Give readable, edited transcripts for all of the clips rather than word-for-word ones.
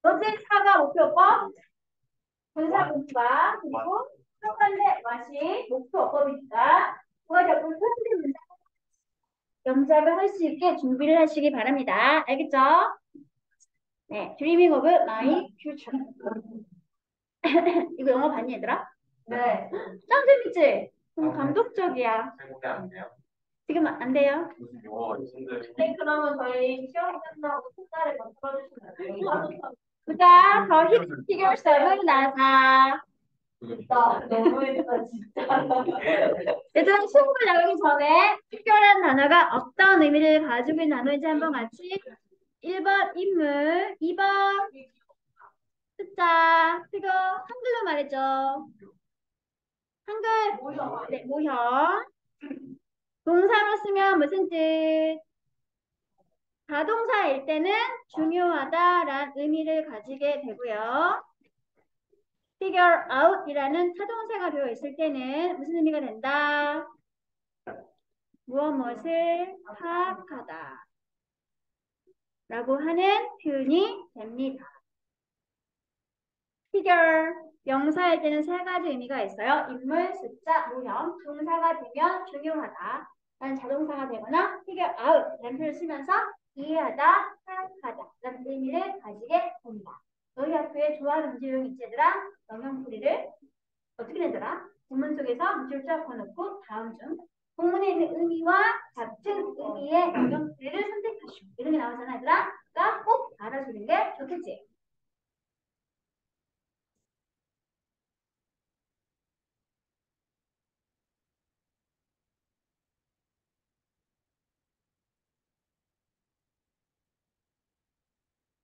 뭐지? 사과 목표법, 분사 분과 그리고 첫 번째 맛이 목표법이니까 그거 자꾸 선생님 문장 영작을 할 수 있게 준비를 하시기 바랍니다. 알겠죠? 네, Dreaming of My Future. 이거 영화 봤니 얘들아? 네. 짱 재밌지? 너무 감동적이야. 제목이 안 돼요. 지금 안 돼요. 무슨 영어가 있는데. 네, 그러면 저희 시험 끝나고 숙제를 더 풀어주시면 돼요. 보자, 더 히트 피겨 7 나사. 나 너무했다, 진짜. 얘들아, 수업을 나가기 전에 특별한 단어가 어떤 의미를 가지고 있는 단어인지 한번 같이 1번 인물, 2번 숫자, 그리고 한글로 말해줘. 한글, 네, 모형. 동사로 쓰면 무슨 뜻? 자동사일 때는 중요하다라는 의미를 가지게 되고요. figure out이라는 타동사가 되어 있을 때는 무슨 의미가 된다? 무엇을 파악하다 라고 하는 표현이 됩니다. figure, 명사일 때는 세 가지 의미가 있어요. 인물, 숫자, 모형. 동사가 되면 중요하다 라는 자동사가 되거나 figure out 라는 표현을 쓰면서 이해하다, 파악하다 라는 의미를 가지게 됩니다. 너희 학교에 좋아하는 문제용 있지 얘들아? 영영풀이를 어떻게 되더라? 본문 속에서 문제를 쫙 꺼놓고 다음 중 본문에 있는 의미와 같은 의미의 영영풀이를 선택하시오. 이런 게 나오잖아 얘들아? 그러니까 꼭 알아주는 게 좋겠지?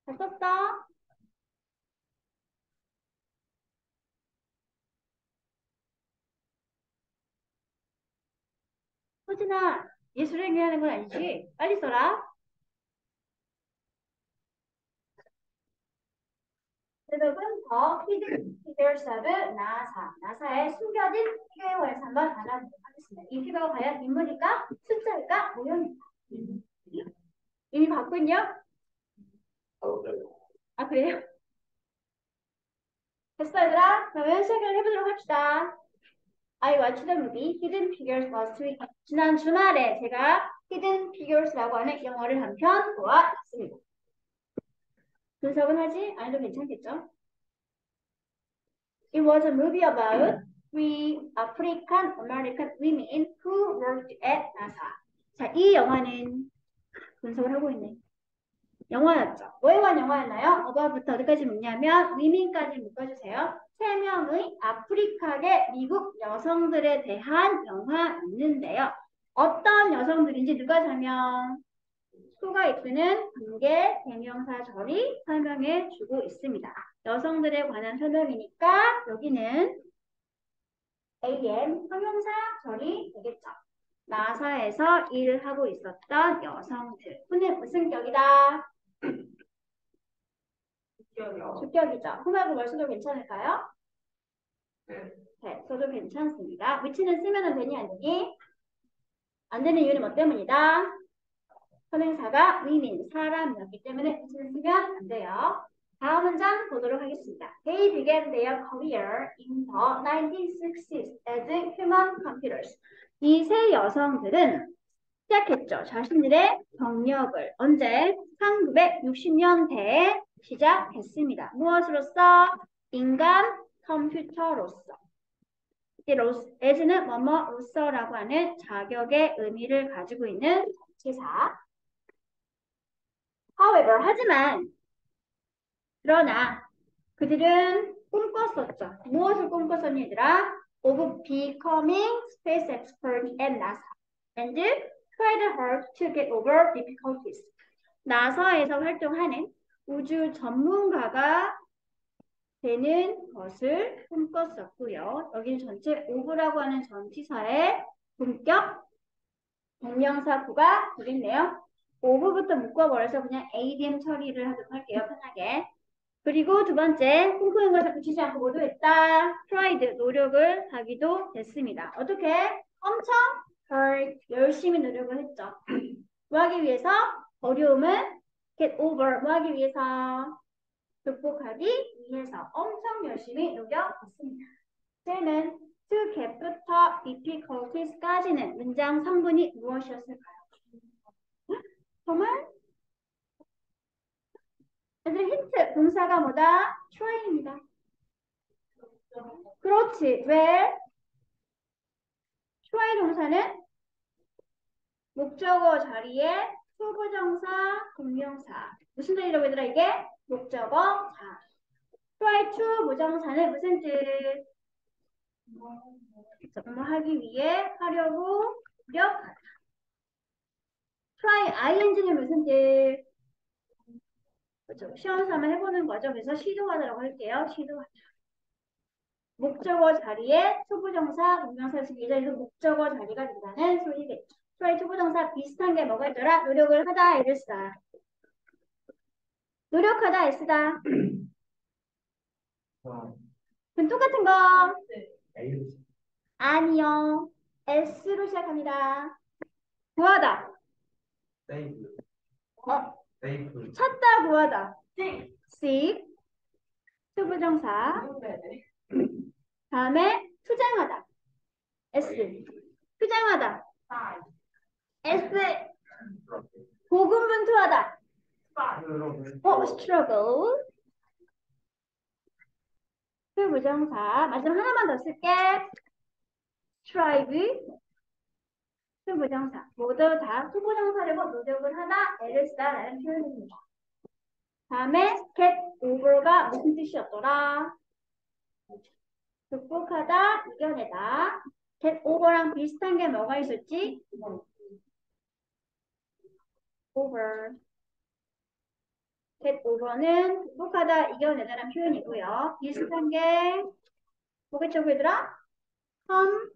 잘 썼어? 소진아, 예술을 의미하는 건 아니지? 빨리 써라. 제목은 더 히든 피겨스 오브 나사. 나사의 숨겨진 피겨에 관해서 한번 알아보도록 하겠습니다. 이 피겨가 과연 인물일까? 숫자일까? 모형일까? 이미 봤군요? 아, 그래요? 됐어, 얘들아? 그러면 시작을 해보도록 합시다. I watched the movie Hidden Figures last week. 지난 주말에 제가 Hidden Figures라고 하는 영화를 한 편 보았습니다. 분석은 하지 않아도 괜찮겠죠? It was a movie about three African American women who worked at NASA. 자, 이 영화는 분석을 하고 있네. 영화였죠. 뭐에 관한 영화였나요? 어바부터 어디까지 묻냐면 위민까지 묶어주세요. 3명의 아프리카계 미국 여성들에 대한 영화였는데요. 어떤 여성들인지 누가 설명? 수가 이끄는 관계 대명사 절이 설명해 주고 있습니다. 여성들에 관한 설명이니까 여기는 AM 형용사 절이 되겠죠. 나사에서 일을 하고 있었던 여성들. 후는 무슨 격이다? 주격이죠. 후말고 뭘 써도 괜찮을까요? 네, 써도 괜찮습니다. 위치는 쓰면 되니 안 되니? 안 되는 이유는 뭐 때문이다? 선행사가 위민, 사람이었기 때문에 위치는 쓰면 안 돼요. 다음 문장 보도록 하겠습니다. They began their career in the 1960s as human computers. 이 세 여성들은 시작했죠. 자신들의 경력을 언제? 1960년대에 시작했습니다. 무엇으로서? 인간 컴퓨터로서. 이 as는 뭐뭐로서라고 하는 자격의 의미를 가지고 있는 전치사. However, 하지만 그러나 그들은 꿈꿨었죠. 무엇을 꿈꿨었니 얘들아? Of becoming space expert at NASA and tried hard to get over difficulties. 나사에서 활동하는 우주 전문가가 되는 것을 꿈꿨었고요. 여기는 전체 of라고 하는 전치사의 본격 동명사구가 되겠네요. of부터 묶어버려서 그냥 ADM 처리를 하도록 할게요. 편하게. 그리고 두 번째, 콩콩인 것을 붙이지 않고 모두 했다. tried, 노력을 하기도 됐습니다. 어떻게? 엄청 hard, 열심히 노력을 했죠. 뭐 하기 위해서? 어려움은 get over, 뭐 하기 위해서? 극복하기 위해서 엄청 열심히 노력했습니다. 쟤는 to get부터 difficulties까지는 문장 성분이 무엇이었을까요? 정말? 얘들 힌트, 동사가 뭐다? try입니다. 그렇지. 왜? try 동사는 목적어 자리에 투부정사, 동명사. 무슨 뜻이라고 얘들아 이게? 목적어 자. try to 부정사는 무슨 뜻? 뭐 하기 위해 하려고 노력하다. try ing는 무슨 뜻? 그렇죠. 시험 삼아 해보는 거죠. 그래서 시도하다라고 할게요. 시도하다. 목적어 자리에 투부정사, 동명사 이 자리에서 목적어 자리가 된다는 소리겠죠. try 투부정사 비슷한 게 뭐가 있더라? 노력을 하다, 애를 쓰다. 노력하다, 애쓰다. 그럼 똑같은 거? 아니요. S로 시작합니다. 구하다. 세이브. 어, 세이브. 찾다, 구하다. seek. 투부정사. 다음에 투쟁하다. S. 투쟁하다. S. 고군분투하다. struggle. 투부정사. 마지막 하나만 더 쓸게. strive. 투부정사. 모두 다 투부정사를 노력을 하다, 애를 쓰다라는 표현입니다. 다음에 get over가 무슨 뜻이었더라? 극복하다, 이겨내다. get over랑 비슷한 게 뭐가 있었지? over. get over는 극복하다, 이겨내다라는 표현이고요. 비슷한 게 뭐겠죠, 얘들아? come,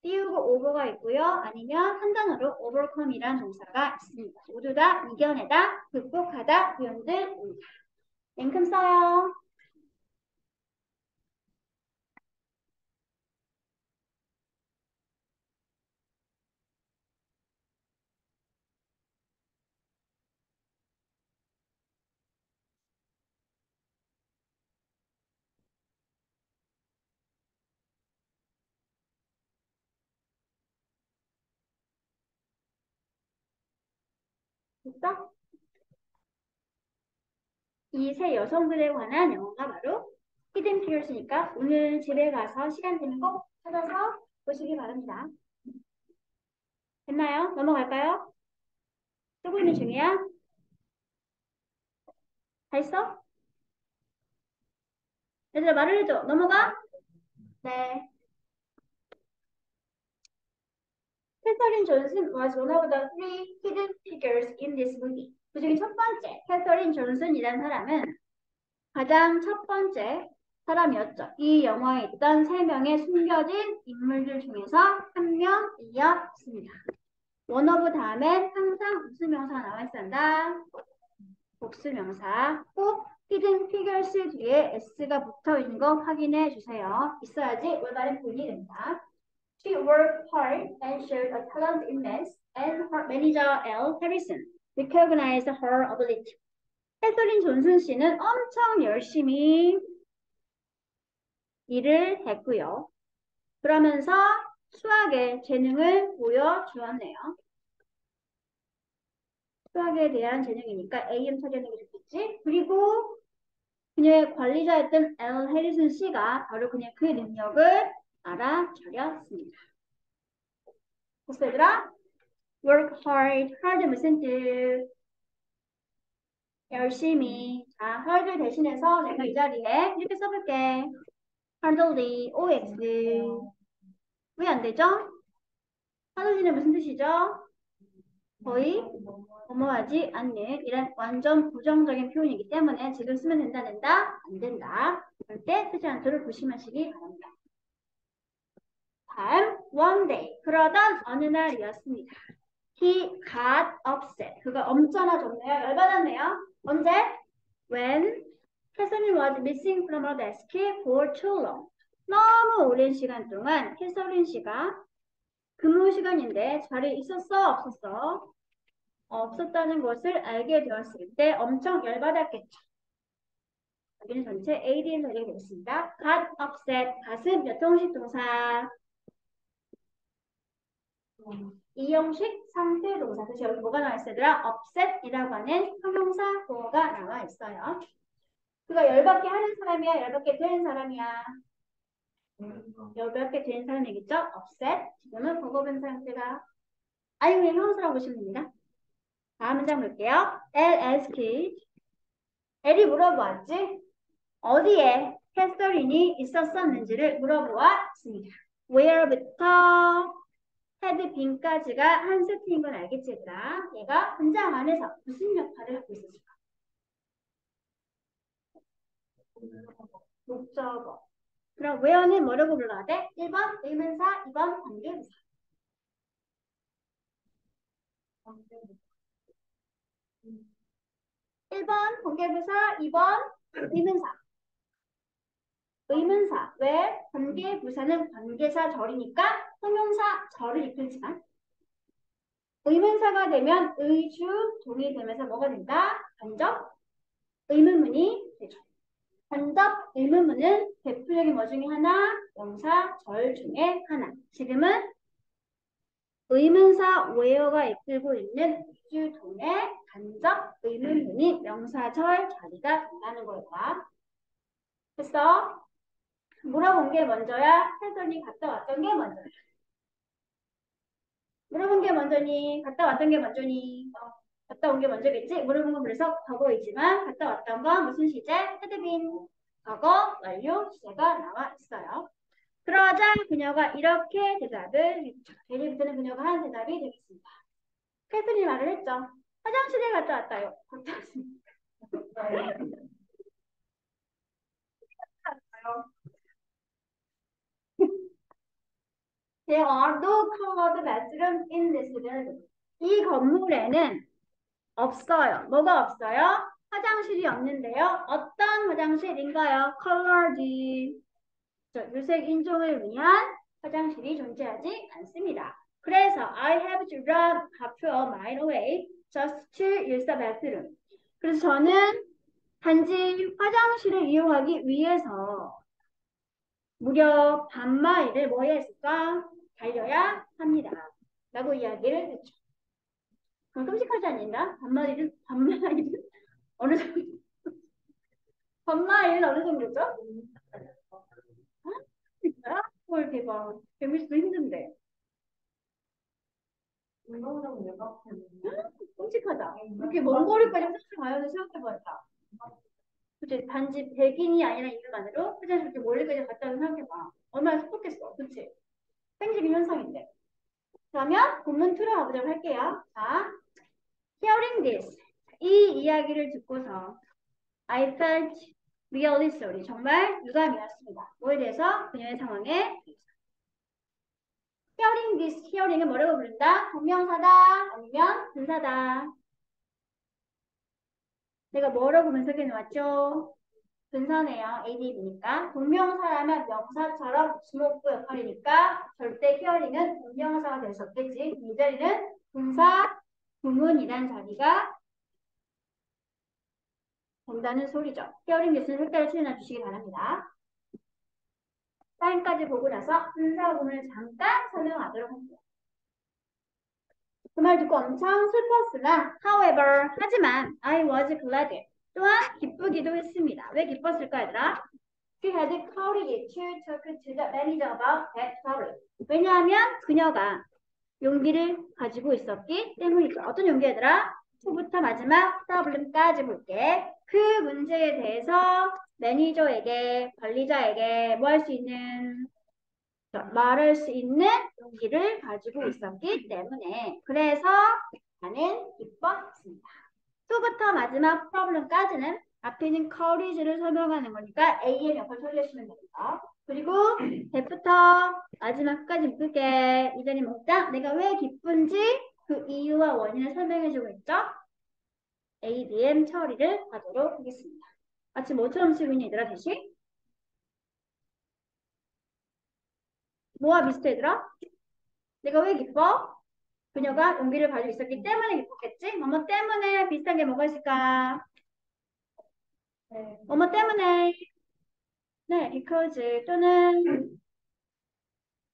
띄우고 over가 있고요. 아니면 한 단어로 overcome이라는 동사가 있습니다. 모두 다 이겨내다, 극복하다 표현들입니다. 랭큼 써요. 됐어? 이 세 여성들에 관한 영화가 바로 히든 피어스니까 오늘 집에 가서 시간 되면 꼭 찾아서 보시기 바랍니다. 됐나요? 넘어갈까요? 쓰고 있는 중이야? 다 했어? 얘들아 말을 해줘. 넘어가? 네. 캐서린 존슨 was one of the three hidden figures in this movie. 그 중에 첫 번째, 캐서린 존슨이라는 사람은 가장 첫 번째 사람이었죠. 이 영화에 있던 세 명의 숨겨진 인물들 중에서 한 명이었습니다. 원어브 다음엔 항상 무슨 명사가 나와 있어야 한다? 복수명사. 꼭 hidden figures 뒤에 s가 붙어 있는 거 확인해 주세요. 있어야지 올바른 표현이 됩니다. She worked hard and showed a talent in math, and her manager L. Harrison recognized her ability. 캐서린 존슨 씨는 엄청 열심히 일을 했고요. 그러면서 수학의 재능을 보여주었네요. 수학에 대한 재능이니까 AM 처리하는 게 좋겠지. 그리고 그녀의 관리자였던 엘 해리슨 씨가 바로 그녀의 그 능력을 알아차렸습니다. 됐어 얘들아? work hard. hard 무슨 뜻? 열심히. 자, hard 대신해서 내가 이 자리에 이렇게 써볼게. hardly, OX. 왜 안 되죠? hardly는 무슨 뜻이죠? 거의 뭐뭐하지 않는 이런 완전 부정적인 표현이기 때문에 지금 쓰면 된다, 안 된다. 절대 쓰지 않도록 조심하시기 바랍니다. 다음, one day. 그러던 어느 날이었습니다. He got upset. 그가 엄청나졌네요. 열받았네요. 언제? When 캐서린 was missing from her desk for too long. 너무 오랜 시간 동안 캐서린 씨가 근무 시간인데 자리에 있었어? 없었어? 없었다는 것을 알게 되었을 때 엄청 열받았겠죠. 여기는 전체 AD를 처리가 되겠습니다. got upset, gat은 몇 형식 동사? 이 형식 상태 동사. 그래서 여기 뭐가 나와 있어요? 얘들아? upset이라고 하는 형용사 보어가 나와 있어요. 그가 열받게 하는 사람이야? 열받게 되는 사람이야? 열받게 되는 사람이겠죠? upset. 지금은 보고분사 형태가 아니 그냥 형용사라고 보시면 됩니다. 다음 문장 볼게요. L asked. 엘이 물어보았지? 어디에 캐서린이 있었었는지를 물어보았습니다. where부터 had been까지가 한 세트인 건 알겠지 얘들아? 얘가 문장 안에서 무슨 역할을 하고 있었을까? 목적어. 그럼 where는 뭐라고 불러야 돼? 1번 의문사, 2번 관계부사. 1번 관계부사, 2번 의문사. 의문사. 왜? 관계부사는 관계사 절이니까 형용사 절을 이끌지만 의문사가 되면 의주, 동이 되면서 뭐가 된다? 간접 의문문이 되죠. 간접 의문문은 대표적인 뭐 중에 하나? 명사, 절 중에 하나. 지금은 의문사 where가 이끌고 있는 의주, 동의 간접 의문문이 명사절 자리가 된다는 거야. 됐어? 물어본 게 먼저야? 캐서린이 갔다 왔던 게 먼저야? 물어본 게 먼저니? 갔다 왔던 게 먼저니? 갔다 온 게 먼저겠지? 물어본 건 그래서 과거이지만 갔다 왔던 건 무슨 시제? 헤드빈. 과거 완료 시제가 나와 있어요. 그러자 그녀가 이렇게 대답을 했죠. 대리부터는 그녀가 한 대답이 되겠습니다. 캐서린이 말을 했죠. 화장실에 갔다 왔다요. 갔다 왔습니다. There are no covered bathrooms in this building. 이 건물에는 없어요. 뭐가 없어요? 화장실이 없는데요. 어떤 화장실인가요? Colored. 유색 인종을 위한 화장실이 존재하지 않습니다. 그래서 I have to run half a mile away just to use the bathroom. 그래서 저는 단지 화장실을 이용하기 위해서 무려 반마일을 뭐 해야 했을까? 달려야 합니다. 라고 이야기를 했죠. 그럼 끔찍하지 않는다? 반마일은 어느 정도? 반마일은 어느 정도죠? 헐 대박. 100m도 힘든데. 운동장 내가 끔찍하다. 이렇게 먼 거리까지 화장실 가야 돼 생각해봐야겠다. 그치? 단지 백인이 아니라 이유만으로 화장실 이렇게 멀리까지 갔다 오는 생각해봐. 얼마나 슬펐겠어. 그치? 생리적인 현상인데. 그러면 본문 2로 가보도록 할게요. 자, hearing this. 이 이야기를 듣고서 I felt really sorry. 정말 유감이었습니다. 뭐에 대해서? 그녀의 상황에 hearing this, hearing은 뭐라고 부른다? 동명사다 아니면 분사다. 내가 뭐라고 분석해 놓았죠? 분사네요. ADB니까. 동명사라면 명사처럼 주목구 역할이니까 절대 hearing은 동명사가 될 수 없겠지. 이 자리는 분사, 부문이란 자리가 된다는 소리죠. hearing this는 색깔을 칠해놔 주시기 바랍니다. 사인까지 보고 나서 분사 부문을 잠깐 설명하도록 할게요. 그 말 듣고 엄청 슬펐으나 however, 하지만 I was glad. 또한 기쁘기도 했습니다. 왜 기뻤을까 얘들아? She had courage to talk to the manager about that problem. 왜냐하면 그녀가 용기를 가지고 있었기 때문이죠. 어떤 용기 얘들아? 초부터 마지막 problem까지 볼게. 그 문제에 대해서 매니저에게, 관리자에게 뭐 할 수 있는 말할 수 있는 용기를 가지고 있었기 때문에 그래서 나는 기뻤습니다. 또부터 마지막 problem까지는 앞에 있는 courage를 설명하는 거니까 A의 역할을 처리하시면 됩니다. 그리고 대부터 마지막까지 묶을게. 이 자리 몽땅 내가 왜 기쁜지 그 이유와 원인을 설명해주고 있죠. A, B, M 처리를 하도록 하겠습니다. 마치 뭐처럼 쓰고 있니 얘들아 대신? 뭐와 비슷해 얘들아? 내가 왜 기뻐? 그녀가 용기를 가지고 있었기 때문에 기뻤겠지? 뭐뭐 때문에 비슷한 게 뭐가 있을까? 뭐뭐 때문에. 네, because 또는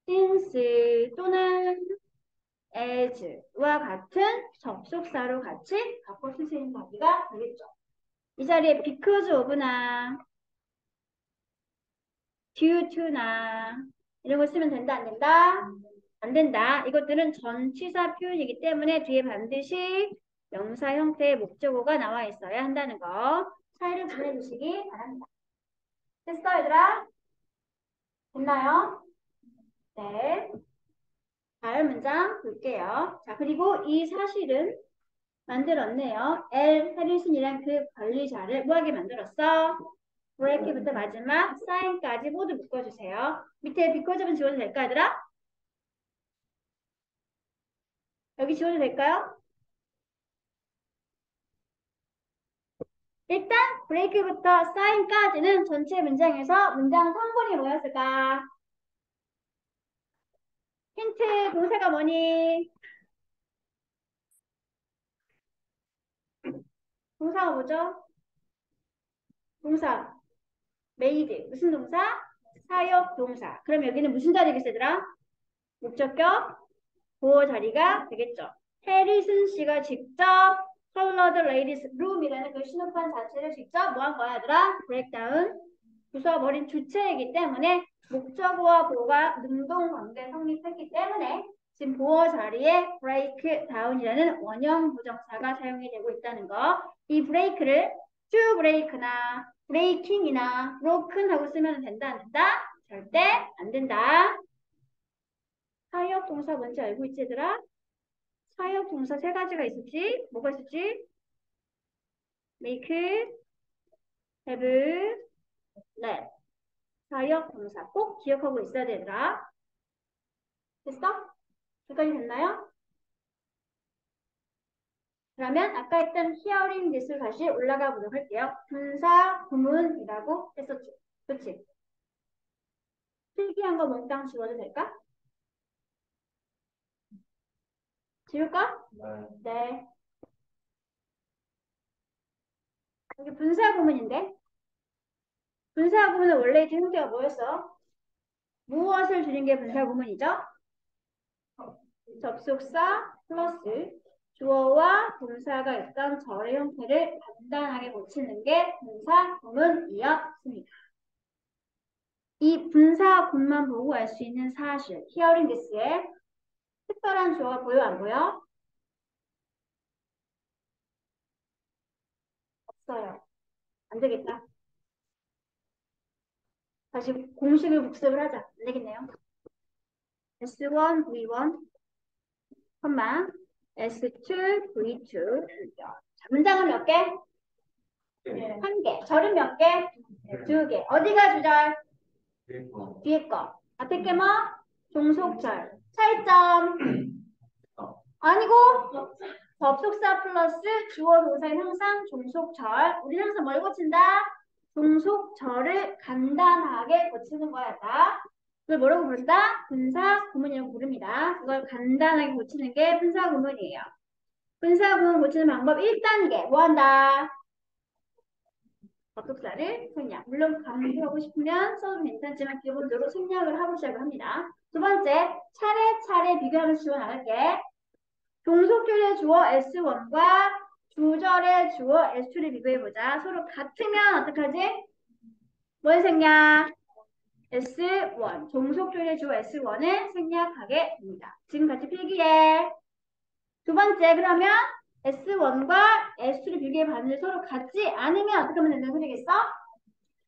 since 또는 as와 같은 접속사로 같이 갖고 쓰시는 단위가 되겠죠. 이 자리에 because of나 due to나 이런 거 쓰면 된다, 안 된다? 안 된다. 이것들은 전치사 표현이기 때문에 뒤에 반드시 명사 형태의 목적어가 나와 있어야 한다는 거 차이를 보내주시기 바랍니다. 됐어, 얘들아? 됐나요? 네. 다음 문장 볼게요. 자, 그리고 이 사실은 만들었네요. 해리슨이란 그 관리자를 뭐하게 만들었어? 브레이크부터 마지막 사인까지 모두 묶어주세요. 밑에 비커접은 지워도 될까, 얘들아? 여기 지워도 될까요? 일단 브레이크부터 사인까지는 전체 문장에서 문장 성분이 뭐였을까? 힌트 동사가 뭐니? 동사가 뭐죠? 동사 made 무슨 동사? 사역 동사. 그럼 여기는 무슨 자리겠어, 얘들아? 목적격 보호 자리가 되겠죠. 해리슨 씨가 직접 컬러드 레이디스 룸이라는 그 신호판 자체를 직접 뭐 한 거야, 얘들아? 브레이크다운 부숴버린 주체이기 때문에 목적어와 보호가 능동관계 성립했기 때문에 지금 보호 자리에 브레이크 다운이라는 원형 부정사가 사용이 되고 있다는 거. 이 브레이크를 to 브레이크나 브레이킹이나 broken 하고 쓰면 된다, 안 된다? 절대 안 된다. 사역 동사 뭔지 알고 있지, 얘들아? 사역 동사 세 가지가 있었지? 뭐가 있었지? make, have, let. 사역 동사 꼭 기억하고 있어야 되더라. 됐어? 여기까지 됐나요? 그러면 아까 했던 hearing this를 다시 올라가 보도록 할게요. 분사 구문이라고 했었지. 그치? 필기한 거 몽땅 지워도 될까? 지울까? 네. 여기 분사 구문인데 분사 구문은 원래 이 형태가 뭐였어? 무엇을 줄인 게 분사 구문이죠? 접속사 플러스 주어와 동사가 있던 절의 형태를 간단하게 고치는 게 분사 구문이었습니다. 이 분사 구문만 보고 알 수 있는 사실, hearing this에 특별한 주어가 보여, 안 보여? 없어요. 안 되겠다. 다시 공식을 복습을 하자. 안 되겠네요. S1, V1, S2, V2. 자, 문장은 몇 개? 한 개. 절은 몇 개? 두 개. 어디가 주절? 뒤에 거. 앞에 게 뭐? 종속절. 차이점. 아니고 접속사 플러스 주어 동사의 항상 종속절. 우리 항상 뭘 고친다? 종속절을 간단하게 고치는 거였다. 그걸 뭐라고 부른다? 분사 구문이라고 부릅니다. 그걸 간단하게 고치는 게 분사 구문이에요. 분사 구문 고치는 방법 1단계. 뭐 한다? 접속사를 생략. 물론 강조하고 싶으면 써도 괜찮지만 기본적으로 생략을 하고 시작을 합니다. 두 번째, 차례차례 비교하면서 지워 나갈게. 종속절의 주어 S1과 주절의 주어 S2를 비교해보자. 서로 같으면 어떡하지? 뭘 생략? S1. 종속절의 주어 S1을 생략하게 됩니다. 지금 같이 필기해. 두 번째, 그러면 S1과 S2를 비교해봤는데 서로 같지 않으면 어떻게 하면 된다는 소리겠어?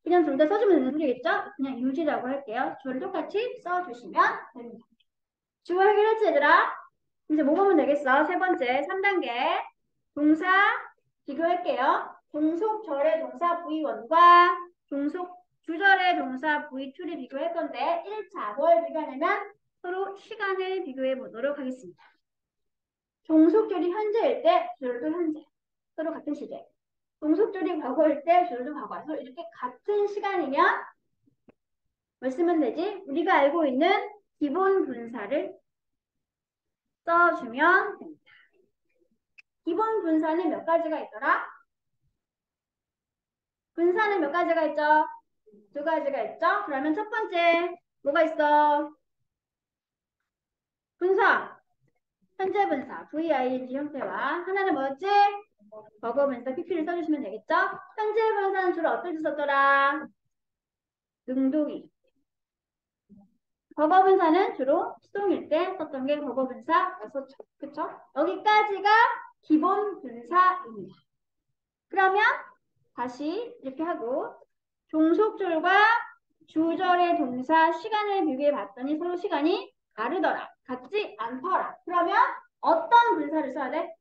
그냥 둘 다 써주면 되는 소리겠죠? 그냥 유지라고 할게요. 주어를 똑같이 써주시면 됩니다. 주어 해결했지, 얘들아? 이제 뭐 보면 되겠어? 세 번째, 3단계. 동사 비교할게요. 종속절의 동사 V1과 주절의 동사 V2를 비교할 건데 1차 뭘 비교하냐면 서로 시간을 비교해 보도록 하겠습니다. 종속절이 현재일 때 주절도 현재. 서로 같은 시제. 종속절이 과거일 때 주절도 과거. 그래서 이렇게 같은 시간이면 뭘 쓰면 되지? 우리가 알고 있는 기본 분사를 써주면 됩니다. 기본 분사는 몇 가지가 있더라? 분사는 몇 가지가 있죠? 두 가지가 있죠? 그러면 첫 번째 뭐가 있어? 분사. 현재 분사 VING 형태와 하나는 뭐였지? 과거 분사 PP를 써주시면 되겠죠? 현재 분사는 주로 어떨 때 썼더라? 능동이. 과거 분사는 주로 수동일 때 썼던 게 과거 분사였었죠. 그쵸? 여기까지가 기본 분사입니다. 그러면 다시 이렇게 하고 종속절과 주절의 동사 시간을 비교해 봤더니 서로 시간이 다르더라. 같지 않더라. 그러면 어떤 분사를 써야 돼?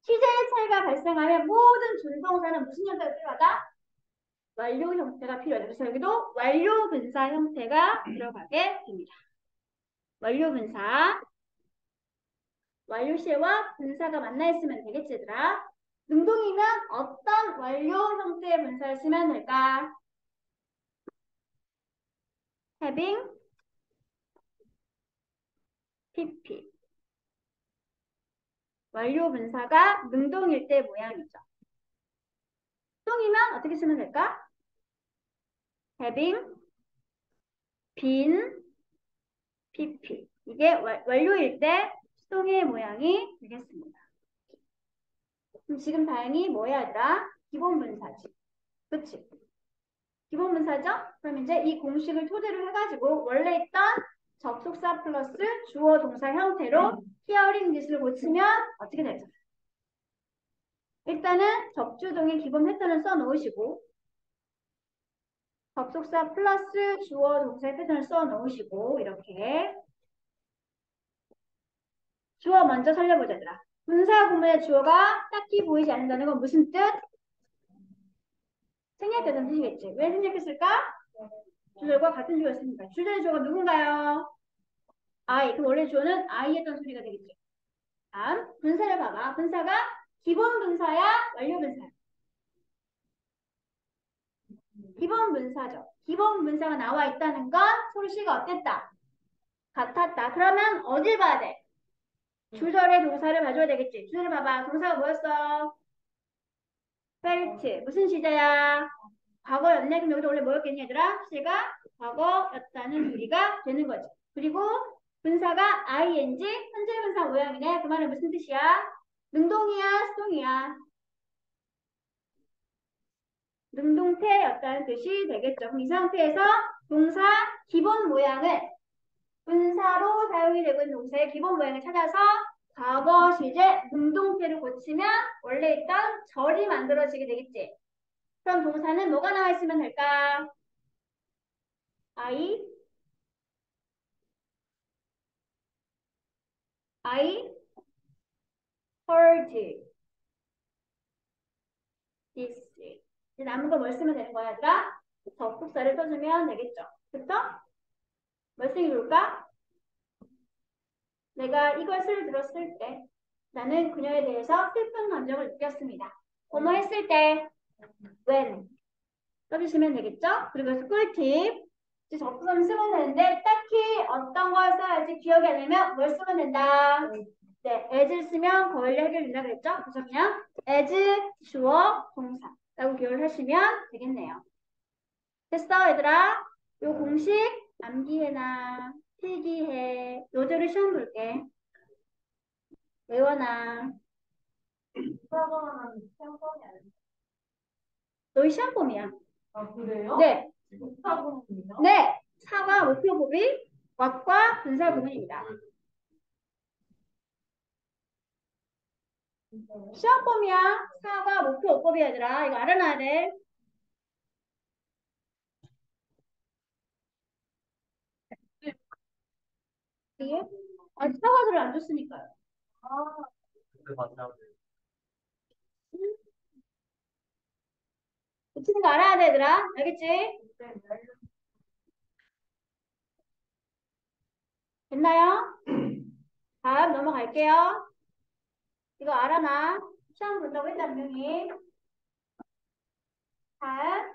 시제의 차이가 발생하면 모든 준동사는 무슨 형태가 필요하다? 완료 형태가 필요하다. 그래서 여기도 완료 분사 형태가 들어가게 됩니다. 완료 분사. 완료 시와 분사가 만나 있으면 되겠지, 얘들아. 능동이면 어떤 완료 형태의 분사를 쓰면 될까? having, pp. 완료 분사가 능동일 때 모양이죠. 수동이면 어떻게 쓰면 될까? having, been, pp. 이게 완료일 때 수동의 모양이 되겠습니다. 그럼 지금 다행히 뭐야, 얘들아? 기본 분사지. 그치? 기본 분사죠? 그럼 이제 이 공식을 토대로 해가지고 원래 있던 접속사 플러스 주어 동사 형태로 히어링 닛을 고치면 어떻게 되죠? 일단은 접주동의 기본 패턴을 써놓으시고 접속사 플러스 주어 동사의 패턴을 써놓으시고 이렇게 주어 먼저 살려보자, 얘들아. 분사 구문의 주어가 딱히 보이지 않는다는 건 무슨 뜻? 생략됐다는 뜻이겠지. 왜 생략했을까? 주절과 같은 주어였으니까. 주절의 주어가 누군가요? I. 그럼 원래 주어는 I였던 소리가 되겠지. 다음 분사를 봐봐. 분사가 기본 분사야? 완료 분사야? 기본 분사죠. 기본 분사가 나와 있다는 건 소리씨가 어땠다? 같았다. 그러면 어딜 봐야 돼? 주절의 동사를 봐줘야 되겠지. 주절을 봐봐. 동사가 뭐였어? felt. 무슨 시제야? 과거였네. 그럼 여기도 원래 뭐였겠니, 얘들아? 시제가 과거였다는 소리가 되는 거지. 그리고 분사가 ing, 현재 분사 모양이네. 그 말은 무슨 뜻이야? 능동이야, 수동이야? 능동태였다는 뜻이 되겠죠. 그럼 이 상태에서 동사 기본 모양을 분사로 사용이 되고 있는 동사의 기본 모양을 찾아서 과거 시제 능동태를 고치면 원래 있던 절이 만들어지게 되겠지. 그럼 동사는 뭐가 나와 있으면 될까? I heard this. 이제 남은 거 뭘 쓰면 되는 거야, 얘들아? 접속사를 써주면 되겠죠. 그쵸? 뭘 쓰기 좋을까? 내가 이것을 들었을 때 나는 그녀에 대해서 슬픈 감정을 느꼈습니다. 뭐뭐 했을 때 when 써주시면 되겠죠? 그리고 여기서 꿀팁 이제 접속사를 쓰면 되는데 딱히 어떤 걸 써야지 기억이 안 나면 뭘 쓰면 된다? 네, as를 쓰면 거의 해결된다 그랬죠? 그래서 그냥 as 주어 동사라고 기억을 하시면 되겠네요. 됐어 얘들아? 요 공식 암기해놔 필기해 요절을 시험 볼게. 외워놔. 수학은 시험범위 아니에요? 너희 시험범위야. 아, 그래요? 네. 수학은요? 네. 사과 목표법이 왓과 분사 구문입니다. 시험범위야. 사과 목표 어법이 얘들아. 이거 알아놔야 돼. 이게? 아, 사과들을 안 줬으니까요. 아, 근데 맞나? 붙이는 거 알아야 돼, 얘들아. 알겠지? 네. 됐나요? 다음 넘어갈게요. 이거 알아놔. 시험 본다고 했다, 분명히. 다음.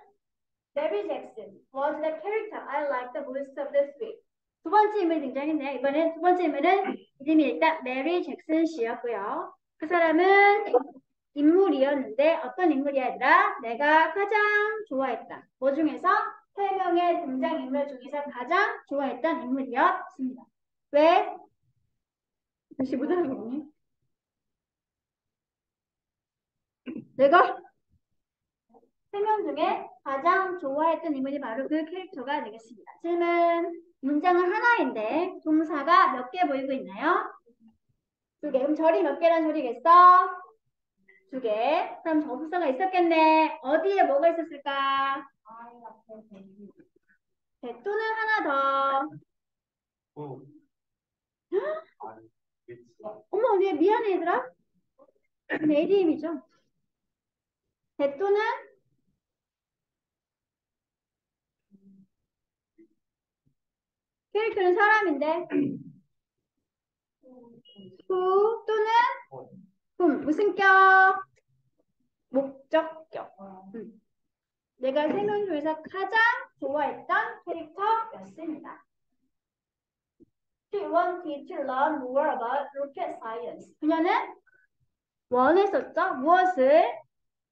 Mary Jackson was the character I liked the most of the three. 두 번째 인물이 등장했네요. 이번엔 두 번째 인물은 이름이 일단 메리 잭슨 씨였고요. 그 사람은 인물이었는데 어떤 인물이야 얘들아? 내가 가장 좋아했다. 뭐 중에서? 3명의 등장인물 중에서 가장 좋아했던 인물이었습니다. 왜? 글씨 못 알아보니? 내가 3명 중에 가장 좋아했던 인물이 바로 그 캐릭터가 되겠습니다. 질문. 문장은 하나인데 동사가 몇 개 보이고 있나요? 2개. 그럼 절이 몇 개란 소리겠어? 2개. 그럼 접속사가 있었겠네. 어디에 뭐가 있었을까? 또는 하나 더. 오. 아니, 그치. 어머, 얘 미안해 얘들아. ADM이죠. 또는 캐릭터는 사람인데 who 또는 whom. 무슨 격? 목적격. 내가 3명 중에서 가장 좋아했던 캐릭터였습니다. She wanted to learn more about rocket science. 그녀는 원했었죠. 무엇을?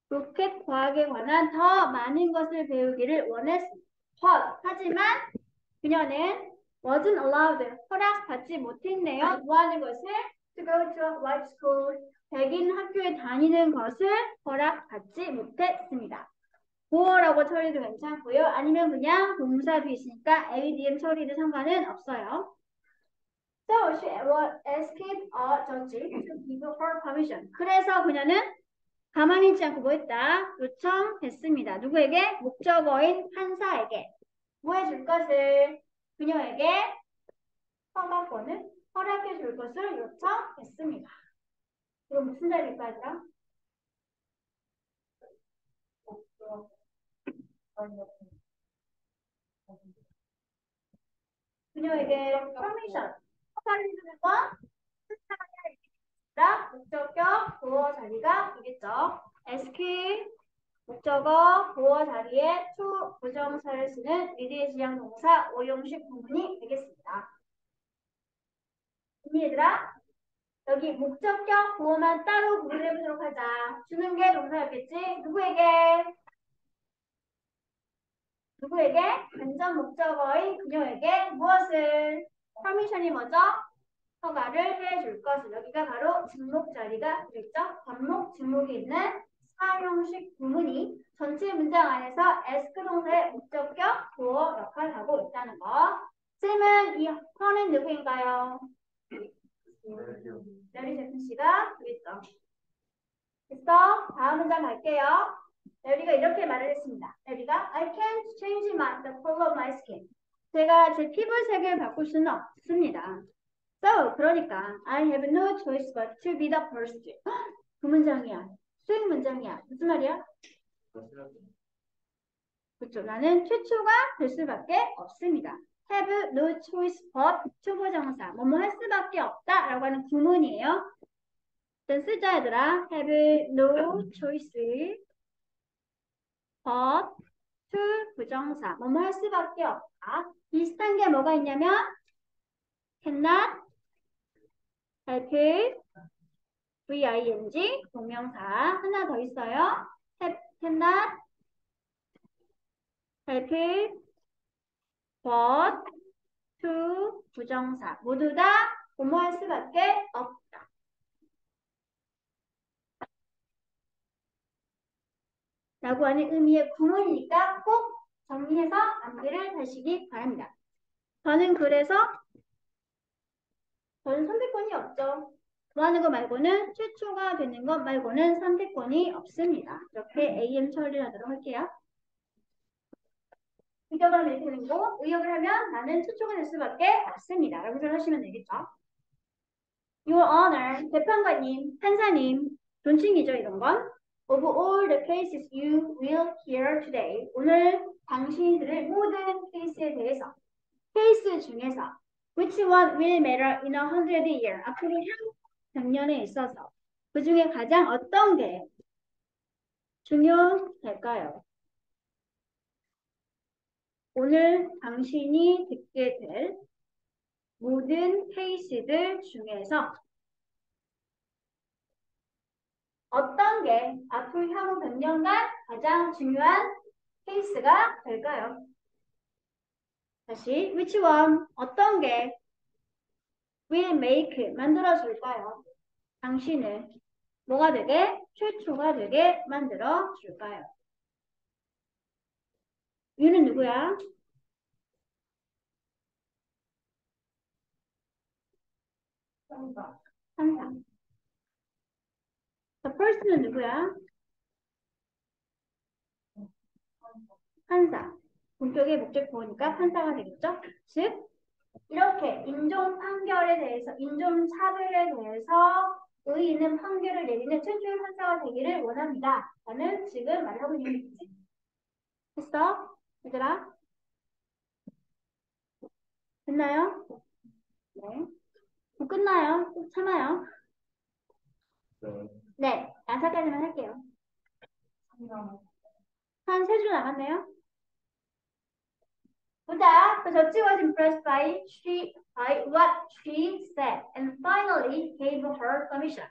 로켓 과학에 관한 더 많은 것을 배우기를 원했습니다. 하지만 그녀는 wasn't allowed. 허락받지 못했네요. 뭐 하는 것을? To go to a white school. 백인 학교에 다니는 것을 허락받지 못했습니다. 보어라고 처리도 괜찮고요. 아니면 그냥 동사 뒤있으니까 ADM 처리도 상관은 없어요. So she asked a judge to give her permission. 그래서 그녀는 가만히 있지 않고 뭐 했다? 요청했습니다. 누구에게? 목적어인 판사에게. 뭐 해줄 것을? 그녀에게 허가권을 허락해 줄 것을 요청했습니다. 이거 무슨 자리일까, 얘들아? 그녀에게 permission, 허가를 해주는 건 목적격 보어 자리가 되겠죠. ask 목적어 보어 자리에 to 부정사를 쓰는 미래 지향 동사 오형식 구문이 되겠습니다. 얘들아, 여기 목적격 보어만 따로 구분해 보도록 하자. 주는 게 동사였겠지? 누구에게? 간접 목적어인 그녀에게 무엇을? 퍼미션이 뭐죠? 허가를 해줄 것을. 여기가 바로 직목 자리가 되겠죠? 반목, 직목이 있는 사용식 구문이 전체 문장 안에서 ask 동사의 목적격, 보어 역할을 하고 있다는 거. 쌤은 이 허는 누구인가요? 메리 제슨 씨가 되겠죠. 됐어? 다음 문장 갈게요. 메리가 이렇게 말을 했습니다. 메리가 I can't change the color of my skin. 제가 제 피부색을 바꿀 수는 없습니다. So, 그러니까 I have no choice but to be the first. 그 문장이야. 수행 문장이야. 무슨 말이야? 그렇죠. 나는 최초가 될 수밖에 없습니다. have no choice but 초보정사. 뭐뭐 할 수밖에 없다 라고 하는 구문이에요. 일단 쓰자 얘들아. have no choice but to 부정사. 뭐뭐 할 수밖에 없다. 비슷한 게 뭐가 있냐면 cannot, help, VING 동명사 하나 더 있어요. cannot, help, but, to 부정사 모두 다 뭐뭐할 수밖에 없다. 라고 하는 의미의 구문이니까 꼭 정리해서 암기를 하시기 바랍니다. 저는 그래서 선택권이 없죠. 좋아하는 거 말고는 최초가 되는 것 말고는 선택권이 없습니다. 이렇게 AM 처리를 하도록 할게요. 의견을 이렇게 되는 거, 의역을 하면 나는 최초가 될 수밖에 없습니다. 라고 생각하시면 되겠죠. Your Honor, 재판관님, 판사님, 존칭이죠, 이런 건. Of all the cases you will hear today, 오늘 당신이 들을 모든 케이스에 대해서, 케이스 중에서 which one will matter in 100 years, 앞으로 100년에 있어서 그 중에 가장 어떤 게 중요할까요? 오늘 당신이 듣게 될 모든 케이스들 중에서 어떤 게 앞으로 향후 100년간 가장 중요한 케이스가 될까요? 다시 which one 어떤 게 will make 만들어줄까요? 당신을 뭐가 되게? 최초가 되게 만들어줄까요? 유는 누구야? 상사. 판사. The person은 누구야? 판사. 본격의 목적보니까 판사가 되겠죠? 즉 이렇게 인종 판결에 대해서, 인종 차별에 대해서 의의 있는 판결을 내리는 최초의 판사가 되기를 원합니다. 라는 지금 말하고 있는 얘기지. 됐어? 얘들아? 됐나요? 네. 뭐 끝나요? 꼭 참아요. 네. 양사까지만 할게요. 한 3줄 남았네요. 보자. So Jyoti was impressed by what she said and finally gave her permission.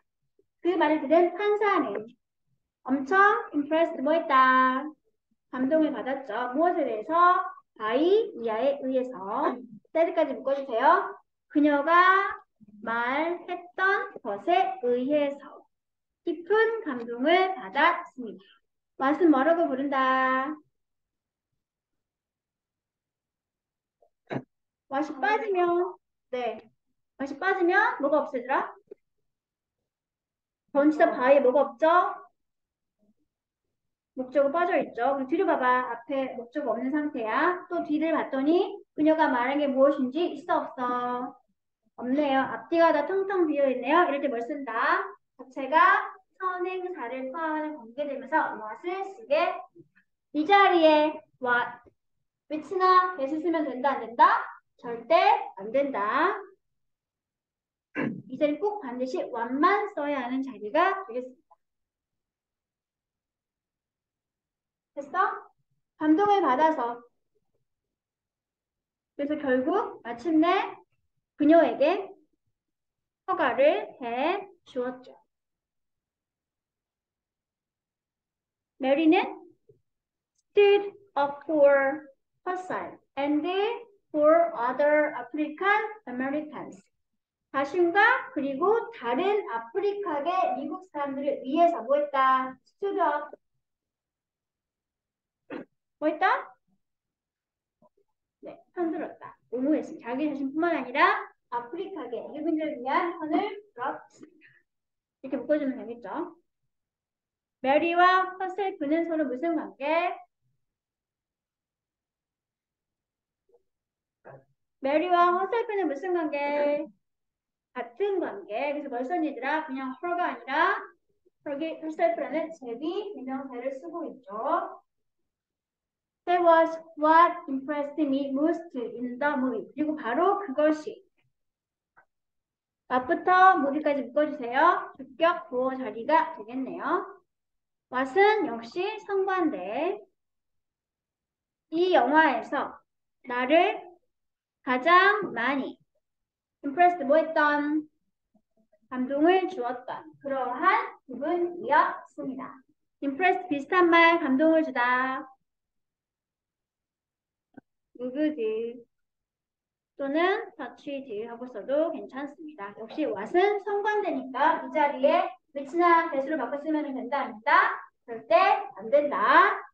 그 말을 들은 판사는 엄청 impressed 뭐했다? 감동을 받았죠. 무엇에 대해서? by 이하에 의해서. 때까지 묶어주세요. 그녀가 말했던 것에 의해서 깊은 감동을 받았습니다. 왓은 뭐라고 부른다? 왓이 빠지면 네. 왓이 빠지면 뭐가 없어지더라? 전치사 바에 뭐가 없죠? 목적어 빠져있죠. 그럼 뒤로 봐봐. 앞에 목적어 없는 상태야. 또 뒤를 봤더니 그녀가 말한 게 무엇인지 있어 없어? 없네요. 앞뒤가 다 텅텅 비어있네요. 이럴 때 뭘 쓴다? 자체가 선행사를 포함하는 관계되면서 what을 쓰게 이 자리에 what, which나 that을 쓰면 된다 안 된다? 절대 안 된다. 이 자리 꼭 반드시 what만 써야 하는 자리가 되겠습니다. 됐어? 감동을 받아서 그래서 결국 마침내 그녀에게 허가를 해 주었죠. 메리는 stood up for herself and for other African Americans. 자신과 그리고 다른 아프리카계 미국 사람들을 위해서 뭐 했다? stood up. 뭐 했다? 네, 편들었다. 옹호했습니다. 자기 자신뿐만 아니라 아프리카계 미국인들을 위한 편을 들었습니다. 이렇게 묶어주면 되겠죠? 메리와 허셀프는 서로 무슨 관계? 메리와 허셀프는 무슨 관계? 같은 관계. 그래서 뭘 썼니 얘들아? 그냥 her가 아니라 herself라는 제비 대명사를 쓰고 있죠. That was what impressed me most in the movie. 그리고 바로 그것이 what부터 movie까지 묶어주세요. 주격 보호 자리가 되겠네요. what은 역시 상관대. 이 영화에서 나를 가장 많이 impressed 뭐 했던? 감동을 주었던 그러한 부분이었습니다. impressed 비슷한 말 감동을 주다. moved 또는 touched 하고 써도 괜찮습니다. 역시 what은 상관되니까 이 자리에 which나 that으로 바꿔 쓰면 된다 아니다? 절대 안 된다.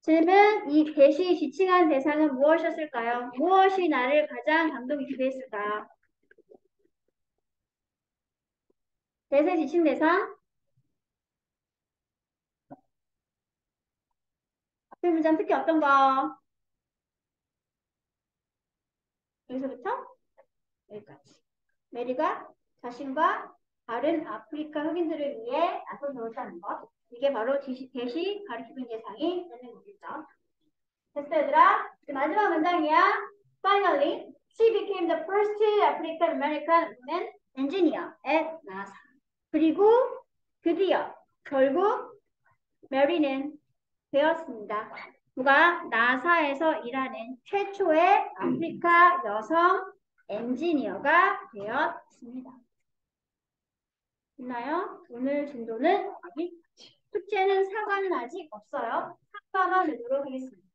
질문, 이 that이 지칭한 대상은 무엇이었을까요? 무엇이 나를 가장 감동 깊게 했을까? that의 지칭 대상? 앞에 문장 특히 어떤 거? 여기서부터 여기까지. 메리가 자신과 다른 아프리카 흑인들을 위해 나서 배웠다는 것. 이게 바로 대시 가리키는 대상이 되는 거겠죠. 됐어, 얘들아? 마지막 문장이야. Finally, she became the first African American woman engineer at NASA. 그리고 드디어 결국 메리는 되었습니다. 누가 나사에서 일하는 최초의 아프리카 여성 엔지니어가 되었습니다. 있나요? 오늘 진도는 여기. 숙제는 사과는 아직 없어요. 사과만 내도록 하겠습니다.